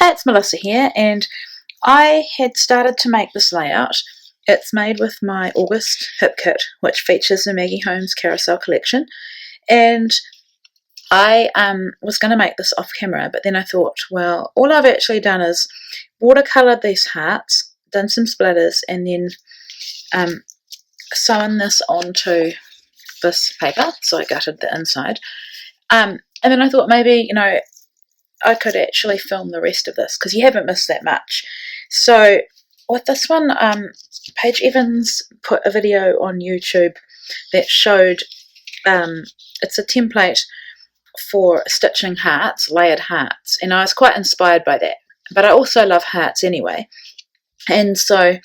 Hey, it's Melissa here, and I had started to make this layout. It's made with my August hip kit, which features the Maggie Holmes Carousel collection, and I was going to make this off camera, but then I thought, well, all I've actually done is watercoloured these hearts, done some splatters, and then sewn this onto this paper, so I gutted the inside. And then I thought maybe, I could actually film the rest of this because you haven't missed that much. So with this one, Paige Evans put a video on YouTube that showed it's a template for stitching hearts, layered hearts, and I was quite inspired by that. But I also love hearts anyway, and so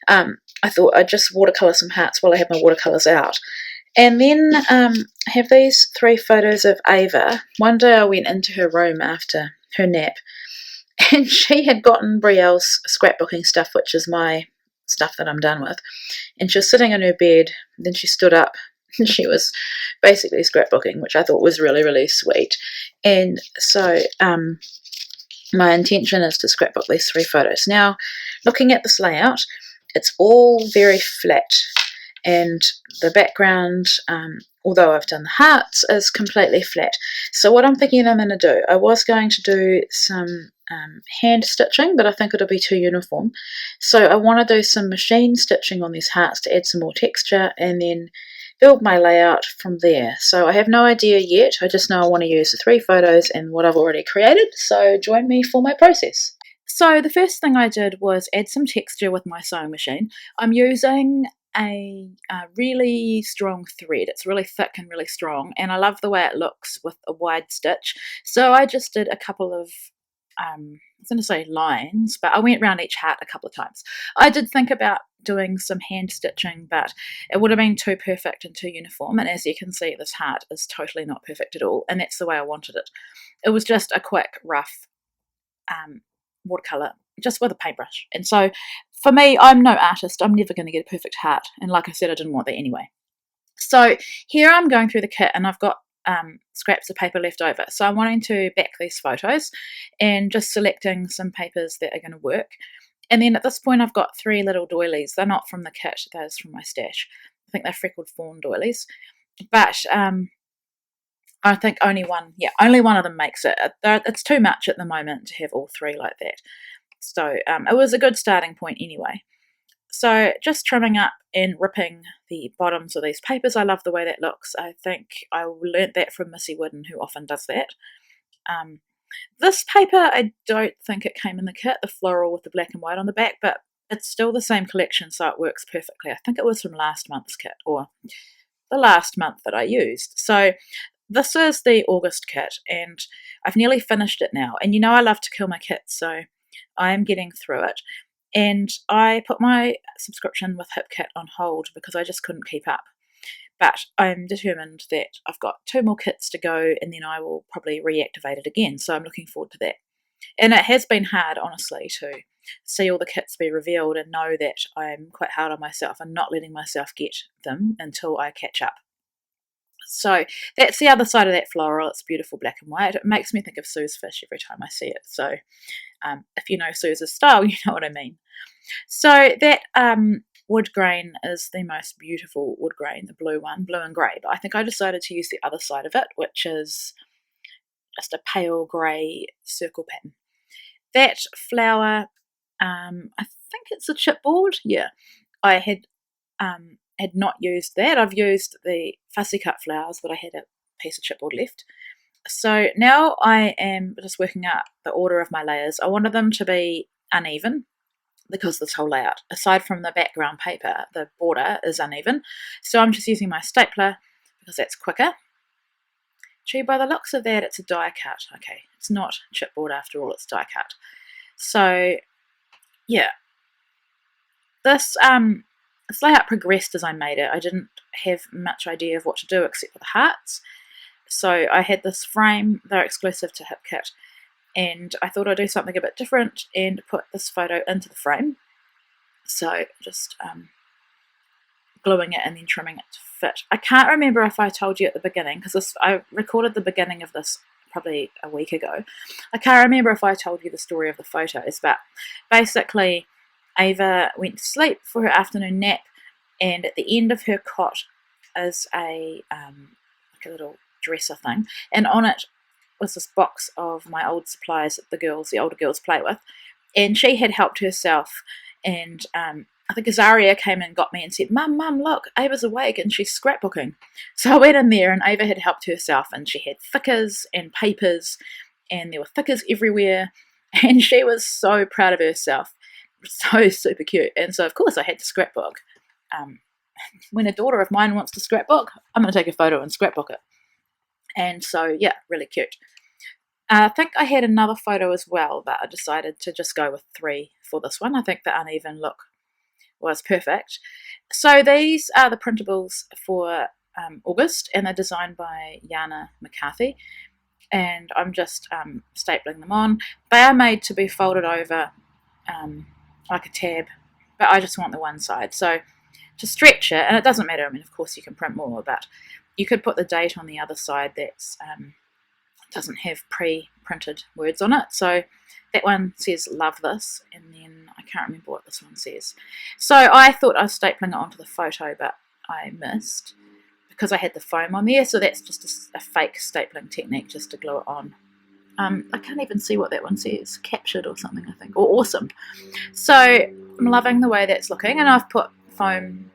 I thought I'd just watercolour some hearts while I have my watercolours out. And then I have these 3 photos of Ava. One day I went into her room after her nap, and she had gotten Brielle's scrapbooking stuff, which is my stuff that I'm done with, and she was sitting in her bed. Then she stood up, and she was basically scrapbooking, which I thought was really, really sweet. And so my intention is to scrapbook these 3 photos. Now, looking at this layout, it's all very flat, and the background, although I've done the hearts, is completely flat. So what I'm thinking I'm going to do, I was going to do some hand stitching, but I think it'll be too uniform. So I want to do some machine stitching on these hearts to add some more texture, and then build my layout from there. So I have no idea yet. I just know I want to use the 3 photos and what I've already created. So join me for my process. So the first thing I did was add some texture with my sewing machine. I'm using a really strong thread. It's really thick and really strong, and I love the way it looks with a wide stitch. So I just did a couple of I was going to say lines, but I went around each heart a couple of times. I did think about doing some hand stitching, but it would have been too perfect and too uniform, and as you can see, this heart is totally not perfect at all, and that's the way I wanted it. It was just a quick rough watercolour, just with a paintbrush. And so for me, I'm no artist. I'm never going to get a perfect heart, and like I said, I didn't want that anyway. So here I'm going through the kit, and I've got scraps of paper left over, so I'm wanting to back these photos and just selecting some papers that are going to work. And then at this point I've got 3 little doilies. They're not from the kit, they're from my stash. I think they're freckled fawn doilies, but I think only one of them makes it. It's too much at the moment to have all 3 like that. So it was a good starting point anyway. So just trimming up and ripping the bottoms of these papers. I love the way that looks. I think I learnt that from Missy Whidden, who often does that. This paper, I don't think it came in the kit, the floral with the black and white on the back, but it's still the same collection, so it works perfectly. I think it was from last month's kit, or the last month that I used. So this is the August kit, and I've nearly finished it now. And I love to kill my kits, so I am getting through it. And I put my subscription with HipKit on hold because I just couldn't keep up. But I'm determined that I've got 2 more kits to go, and then I will probably reactivate it again. So I'm looking forward to that. And it has been hard, honestly, to see all the kits be revealed and know that I'm quite hard on myself and not letting myself get them until I catch up. So that's the other side of that floral. It's beautiful black and white. It makes me think of Sue's fish every time I see it. So if you know Sue's style, you know what I mean. So that wood grain is the most beautiful wood grain, the blue one, blue and grey. But I think I decided to use the other side of it, which is just a pale grey circle pattern. That flower, I think it's a chipboard. Yeah, I had not used that. I've used the fussy cut flowers, but I had a piece of chipboard left. So now I am just working out the order of my layers. I wanted them to be uneven because this whole layout, aside from the background paper, the border is uneven. So I'm just using my stapler because that's quicker. Gee, by the looks of that, it's a die cut. Okay, it's not chipboard after all, it's die cut. So yeah, this layout progressed as I made it. I didn't have much idea of what to do except for the hearts. So I had this frame, they're exclusive to HipKit, and I thought I'd do something a bit different and put this photo into the frame. So just gluing it and then trimming it to fit. I can't remember if I told you at the beginning, because I recorded the beginning of this probably a week ago. I can't remember if I told you the story of the photos, but basically Ava went to sleep for her afternoon nap, and at the end of her cot is like a little dresser thing, and on it was this box of my old supplies that the older girls play with, and she had helped herself, and I think Azaria came and got me and said, Mum, look, Ava's awake and she's scrapbooking. So I went in there and Ava had helped herself, and she had thickers and papers, and there were thickers everywhere, and she was so proud of herself. So super cute. And so, of course, I had to scrapbook. When a daughter of mine wants to scrapbook, I'm going to take a photo and scrapbook it. And so, yeah, really cute. I think I had another photo as well, but I decided to just go with 3 for this one. I think the uneven look was perfect. So these are the printables for August, and they're designed by Yana McCarthy, and I'm just stapling them on. They are made to be folded over like a tab, but I just want the one side. So to stretch it, and it doesn't matter, I mean, of course you can print more, but you could put the date on the other side that's doesn't have pre-printed words on it. So that one says love this, and then I can't remember what this one says. So I thought I was stapling it onto the photo, but I missed because I had the foam on there. So that's just a fake stapling technique just to glue it on. I can't even see what that one says, captured or something, I think, or awesome. So I'm loving the way that's looking, and I've put foam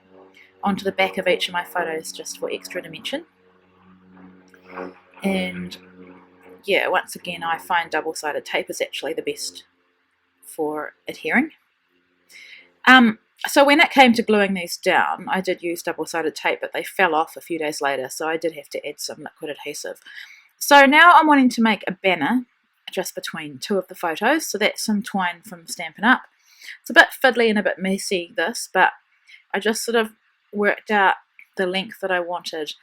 onto the back of each of my photos just for extra dimension. And yeah, once again, I find double-sided tape is actually the best for adhering. So when it came to gluing these down, I did use double-sided tape, but they fell off a few days later, so I did have to add some liquid adhesive. So now I'm wanting to make a banner just between 2 of the photos, so that's some twine from Stampin' Up. It's a bit fiddly and a bit messy, this, but I just sort of worked out the length that I wanted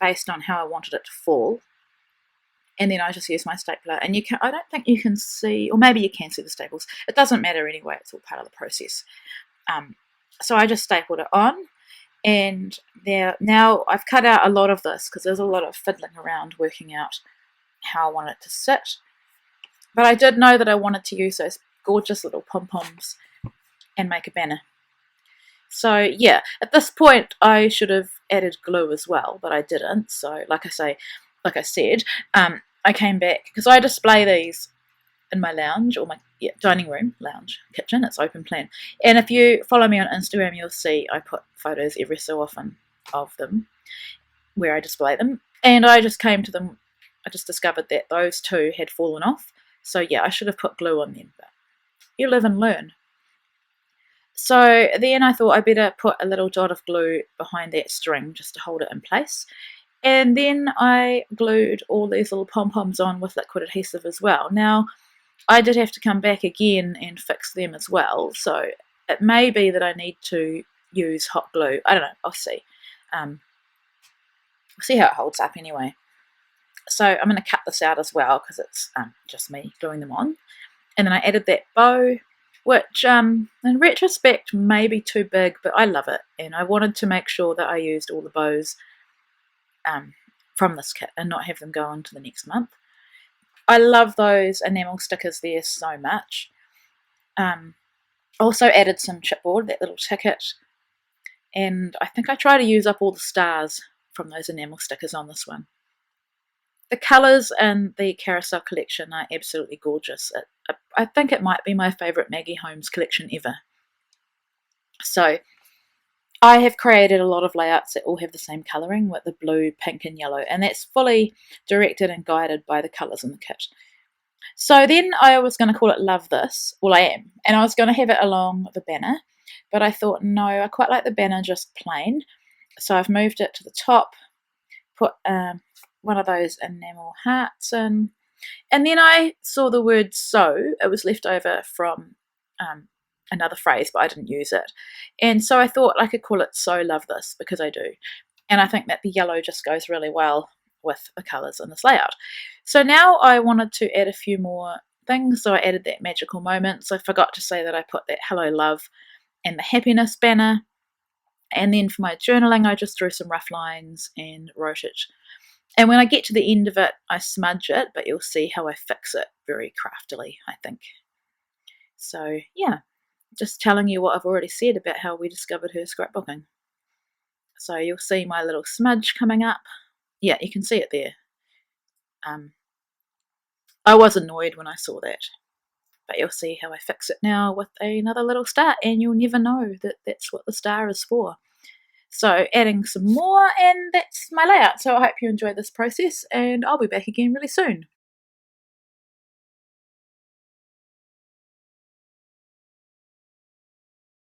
based on how I wanted it to fall. And then I just use my stapler, and I don't think you can see, or maybe you can see the staples. It doesn't matter anyway, it's all part of the process. So I just stapled it on, and now I've cut out a lot of this because there's a lot of fiddling around working out how I want it to sit. But I did know that I wanted to use those gorgeous little pom-poms and make a banner. So yeah, at this point I should have added glue as well, but I didn't. So like I said, I came back because I display these in my lounge, or my dining room, lounge, kitchen. It's open plan. And if you follow me on Instagram, you'll see I put photos every so often of them where I display them. And I just came to them, I just discovered that those 2 had fallen off. So yeah, I should have put glue on them, but you live and learn. So then I thought I better put a little dot of glue behind that string just to hold it in place. And then I glued all these little pom-poms on with liquid adhesive as well. Now, I did have to come back again and fix them as well, so it may be that I need to use hot glue. I don't know, I'll see. We'll see how it holds up anyway. So I'm going to cut this out as well because it's just me gluing them on. And then I added that bow, which in retrospect may be too big, but I love it. And I wanted to make sure that I used all the bows from this kit and not have them go on to the next month. I love those enamel stickers there so much. Also added some chipboard, that little ticket, and I think I try to use up all the stars from those enamel stickers on this one. The colours in the Carousel collection are absolutely gorgeous. I think it might be my favourite Maggie Holmes collection ever. So I have created a lot of layouts that all have the same colouring with the blue, pink and yellow, and that's fully directed and guided by the colours in the kit. So then I was going to call it Love This. Well, I am. And I was going to have it along the banner, but I thought, no, I quite like the banner just plain. So I've moved it to the top, put one of those enamel hearts in, and then I saw the word so. It was left over from another phrase, but I didn't use it. And so I thought I could call it So Love This, because I do. And I think that the yellow just goes really well with the colours in this layout. So now I wanted to add a few more things. So I added that magical moment. So I forgot to say that I put that Hello Love and the happiness banner. And then for my journaling, I just drew some rough lines and wrote it And when I get to the end of it, I smudge it, but you'll see how I fix it very craftily, I think. So yeah, just telling you what I've already said about how we discovered her scrapbooking. So you'll see my little smudge coming up. Yeah, you can see it there. I was annoyed when I saw that, but you'll see how I fix it now with another little star, and you'll never know that that's what the star is for. So adding some more, and that's my layout. So I hope you enjoyed this process, and I'll be back again really soon.